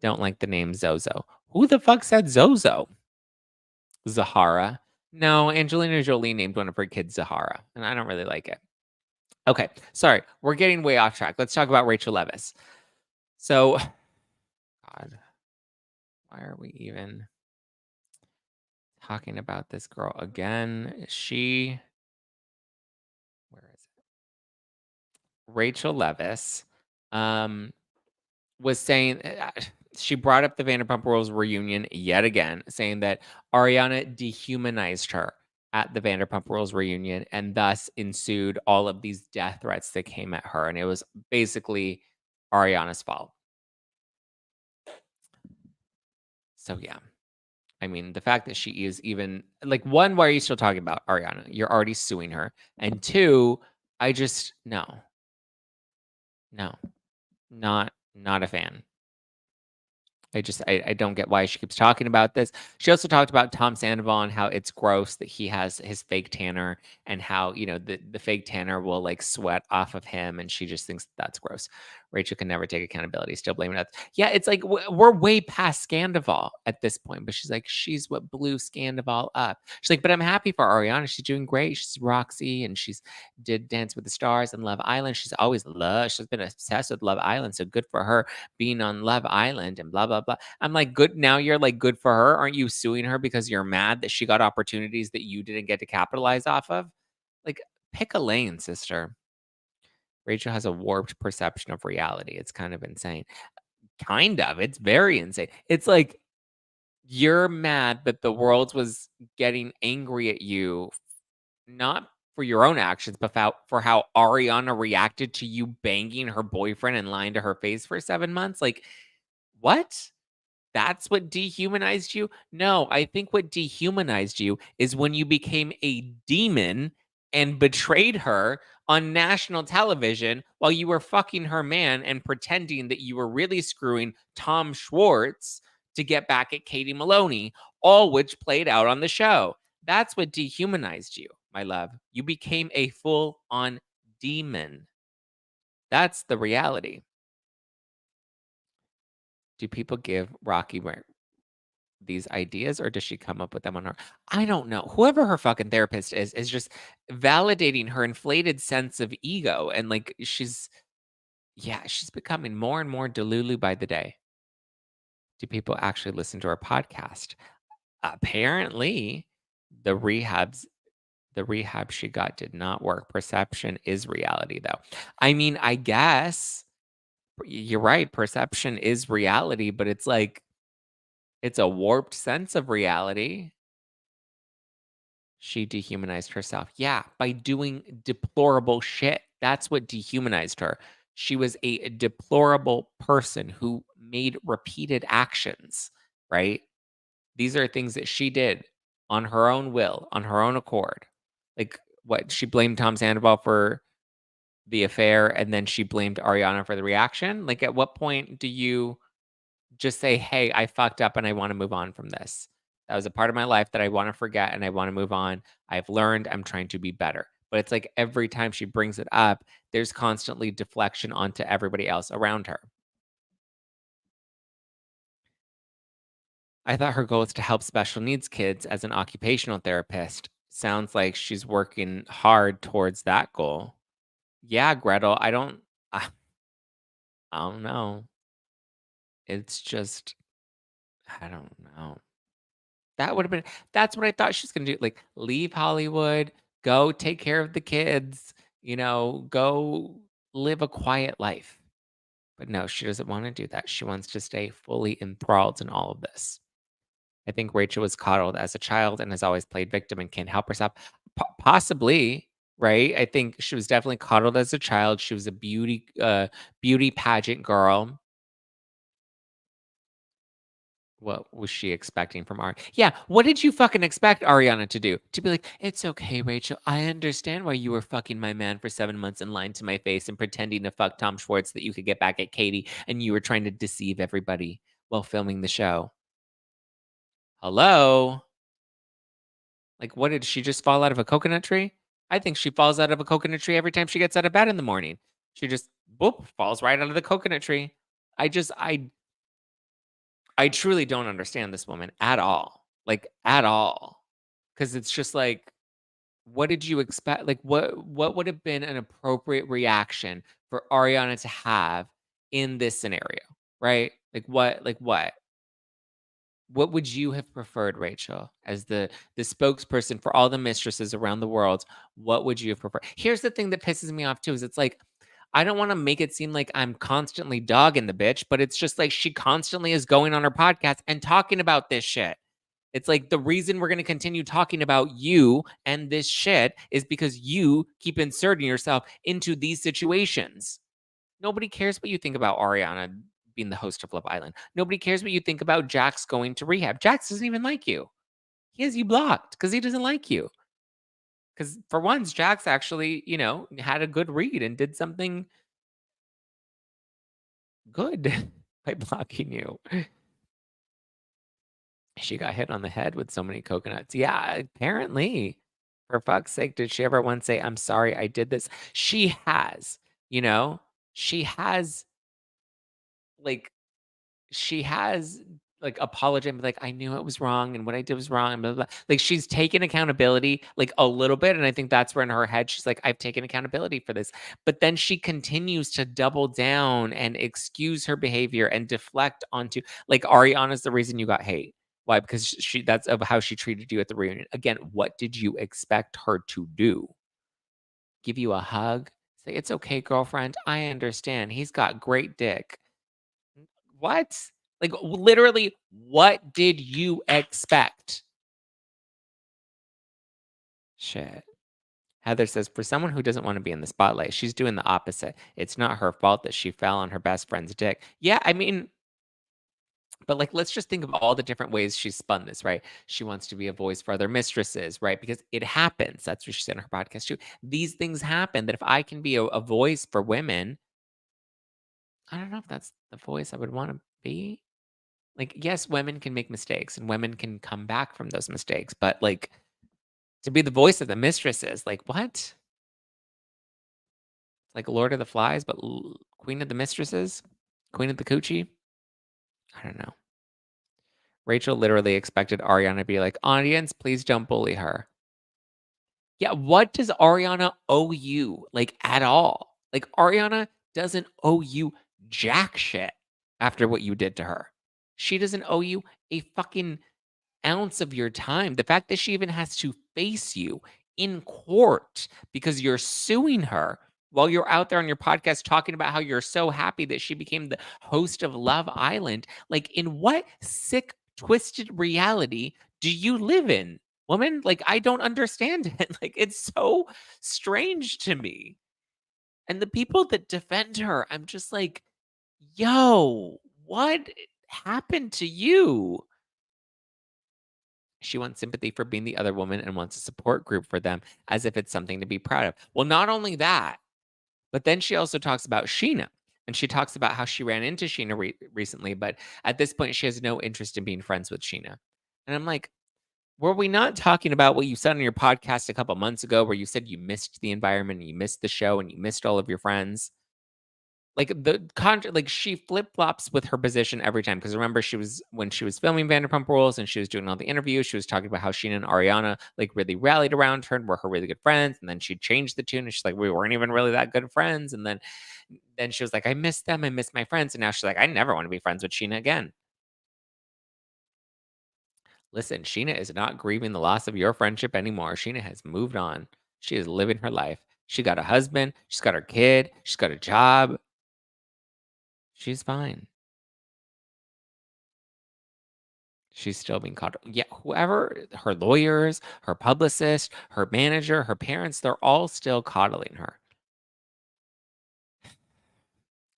Don't like the name Zozo. Who the fuck said Zozo? Zahara. No, Angelina Jolie named one of her kids Zahara, and I don't really like it. Okay, sorry, we're getting way off track. Let's talk about Rachel Leviss. So, God, why are we even talking about this girl again? Where is it? Rachel Leviss, was saying she brought up the Vanderpump Rules reunion yet again, saying that Ariana dehumanized her at the Vanderpump Rules reunion and thus ensued all of these death threats that came at her. And it was basically Ariana's fault. So, yeah. I mean, the fact that she is even like one, why are you still talking about Ariana? You're already suing her. And two, I just no, not a fan. I don't get why she keeps talking about this. She also talked about Tom Sandoval and how it's gross that he has his fake tanner and how, you know, the fake tanner will like sweat off of him. And she just thinks that's gross. Rachel can never take accountability, still blaming us. Yeah, it's like we're way past Scandival at this point, but she's like, she's what blew Scandival up. She's like, but I'm happy for Ariana. She's doing great. She's Roxy and she's did Dance with the Stars and Love Island. She's always loved, she's been obsessed with Love Island. So good for her being on Love Island and blah, blah, blah. I'm like, good. Now you're like, good for her. Aren't you suing her because you're mad that she got opportunities that you didn't get to capitalize off of? Like, pick a lane, sister. Rachel has a warped perception of reality. It's kind of insane. Kind of. It's very insane. It's like you're mad that the world was getting angry at you, not for your own actions, but for how Ariana reacted to you banging her boyfriend and lying to her face for 7 months. Like, what? That's what dehumanized you? No, I think what dehumanized you is when you became a demon and betrayed her on national television while you were fucking her man and pretending that you were really screwing Tom Schwartz to get back at Katie Maloney, all which played out on the show. That's what dehumanized you. my love. You became a full-on demon. That's the reality. Do people give Rocky these ideas, or does she come up with them on her? I don't know. Whoever her fucking therapist is just validating her inflated sense of ego, and, like, she's becoming more and more delulu by the day. Do people actually listen to her podcast? Apparently, the rehabs the rehab she got did not work. Perception is reality, though. I mean, I guess you're right, perception is reality, but it's like it's a warped sense of reality. She dehumanized herself. Yeah, by doing deplorable shit. That's what dehumanized her. She was a deplorable person who made repeated actions, right? These are things that she did on her own will, on her own accord. Like, what? She blamed Tom Sandoval for the affair, and then she blamed Ariana for the reaction? Like, at what point do you just say, "Hey, I fucked up and I wanna move on from this. That was a part of my life that I wanna forget and I wanna move on. I've learned, I'm trying to be better." But it's like every time she brings it up, there's constantly deflection onto everybody else around her. I thought her goal was to help special needs kids as an occupational therapist. Sounds like she's working hard towards that goal. Yeah, Gretel, I I don't know. It's just I don't know. That would've been that's what I thought she was gonna do, like, leave Hollywood, go take care of the kids, go live a quiet life. But no, she doesn't wanna do that. She wants to stay fully enthralled in all of this. I think Rachel was coddled as a child and has always played victim and can't help herself. Possibly, right? I think she was definitely coddled as a child. She was a beauty pageant girl. What was she expecting from Yeah, what did you fucking expect Ariana to do? To be like, "It's okay, Rachel. I understand why you were fucking my man for 7 months and lying to my face and pretending to fuck Tom Schwartz that you could get back at Katie, and you were trying to deceive everybody while filming the show." Hello? Like, what did she just fall out of a coconut tree? I think she falls out of a coconut tree every time she gets out of bed in the morning. She just, boop, falls right out of the coconut tree. I just I truly don't understand this woman at all, like, at all. Because it's just like, what did you expect? Like, what would have been an appropriate reaction for Ariana to have in this scenario, right? Like what? What would you have preferred, Rachel, as the spokesperson for all the mistresses around the world? What would you have preferred? Here's the thing that pisses me off too, is it's like, I don't wanna make it seem like I'm constantly dogging the bitch, but it's just like she constantly is going on her podcast and talking about this shit. It's like the reason we're gonna continue talking about you and this shit is because you keep inserting yourself into these situations. Nobody cares what you think about Ariana being the host of Love Island. Nobody cares what you think about Jax going to rehab. Jax doesn't even like you. He has you blocked because he doesn't like you. Because for once, Jax actually, had a good read and did something good by blocking you. She got hit on the head with so many coconuts. Yeah, apparently. For fuck's sake, did she ever once say, "I'm sorry, I did this"? She has, you know? She has, like she has, like, apologized and be like, "I knew it was wrong, and what I did was wrong, and blah, blah, blah." Like, she's taken accountability, like, a little bit, and I think that's where in her head, she's like, "I've taken accountability for this." But then she continues to double down and excuse her behavior and deflect onto like, Ariana's the reason you got hate. Why? Because that's of how she treated you at the reunion. Again, what did you expect her to do? Give you a hug? Say, "It's okay, girlfriend. I understand. He's got great dick." What? Like, literally, what did you expect? Shit. Heather says, for someone who doesn't want to be in the spotlight, she's doing the opposite. It's not her fault that she fell on her best friend's dick. Yeah, I mean, but like, let's just think of all the different ways she's spun this, right? She wants to be a voice for other mistresses, right? Because it happens. That's what she said in her podcast too. These things happen that if I can be a voice for women, I don't know if that's the voice I would want to be. Like, yes, women can make mistakes and women can come back from those mistakes, but like to be the voice of the mistresses. Like, what? Like Lord of the Flies, but Queen of the Mistresses? Queen of the Coochie? I don't know. Rachel literally expected Ariana to be like, audience, please don't bully her. Yeah, what does Ariana owe you? Like, at all? Like, Ariana doesn't owe you jack shit after what you did to her. She doesn't owe you a fucking ounce of your time. The fact that she even has to face you in court because you're suing her while you're out there on your podcast talking about how you're so happy that she became the host of Love Island. Like, in what sick, twisted reality do you live in, woman? Like, I don't understand it. Like, it's so strange to me. And the people that defend her, I'm just like, yo, what happened to you? She wants sympathy for being the other woman and wants a support group for them as if it's something to be proud of. Well, not only that, but then she also talks about Scheana. And she talks about how she ran into Scheana recently, but at this point, she has no interest in being friends with Scheana. And I'm like, were we not talking about what you said on your podcast a couple months ago where you said you missed the environment and you missed the show and you missed all of your friends? Like like she flip-flops with her position every time. Because remember, when she was filming Vanderpump Rules and she was doing all the interviews, she was talking about how Scheana and Ariana like really rallied around her and were her really good friends. And then she changed the tune and she's like, we weren't even really that good friends. And then she was like, I miss them, I miss my friends. And now she's like, I never want to be friends with Scheana again. Listen, Scheana is not grieving the loss of your friendship anymore. Scheana has moved on. She is living her life. She got a husband, she's got her kid, she's got a job. She's fine. She's still being caught. Yeah, whoever, her lawyers, her publicist, her manager, her parents, they're all still coddling her.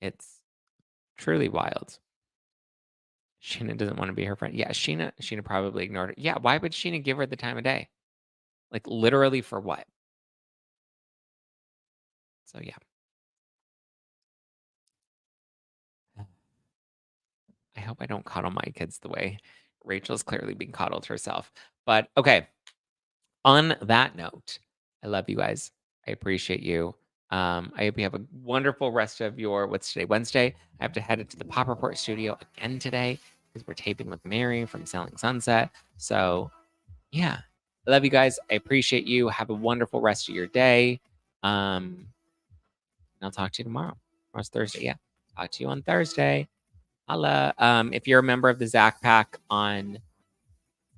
It's truly wild. Scheana doesn't want to be her friend. Yeah, Scheana probably ignored her. Yeah, why would Scheana give her the time of day? Like literally for what? So yeah. I hope I don't coddle my kids the way Rachel's clearly being coddled herself. But okay, on that note, I love you guys. I appreciate you. I hope you have a wonderful rest of your what's today, Wednesday. I have to head into the Pop Report studio again today because we're taping with Mary from Selling Sunset. So yeah. I love you guys. I appreciate you. Have a wonderful rest of your day. And I'll talk to you tomorrow. Tomorrow's Thursday. Yeah. Talk to you on Thursday. Holla. If you're a member of the Zack Pack on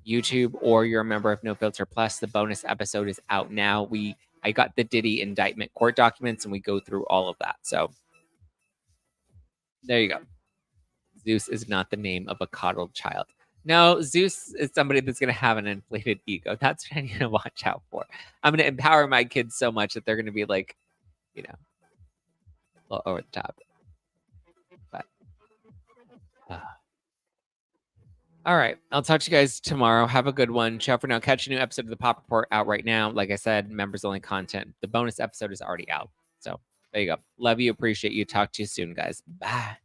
YouTube or you're a member of No Filter Plus, the bonus episode is out now. I got the Diddy indictment court documents and we go through all of that. So there you go. Zeus is not the name of a coddled child. No, Zeus is somebody that's going to have an inflated ego. That's what I need to watch out for. I'm going to empower my kids so much that they're going to be like, a little over the top. But all right. I'll talk to you guys tomorrow. Have a good one. Ciao for now. Catch a new episode of the Pop Report out right now. Like I said, members only content. The bonus episode is already out. So there you go. Love you. Appreciate you. Talk to you soon, guys. Bye.